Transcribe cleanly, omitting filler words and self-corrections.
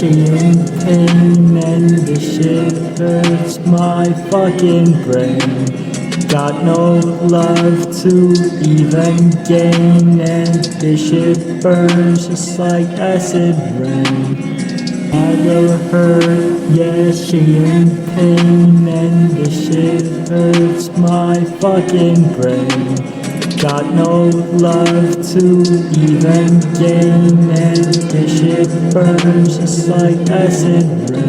she in pain and this shit hurts my fucking brain. Got no love to even gain, and this shit burns just like acid rain. I love her, yeah, she in pain, and this shit hurts my fucking brain. Got no love to even gain, and this shit burns just like acid rain.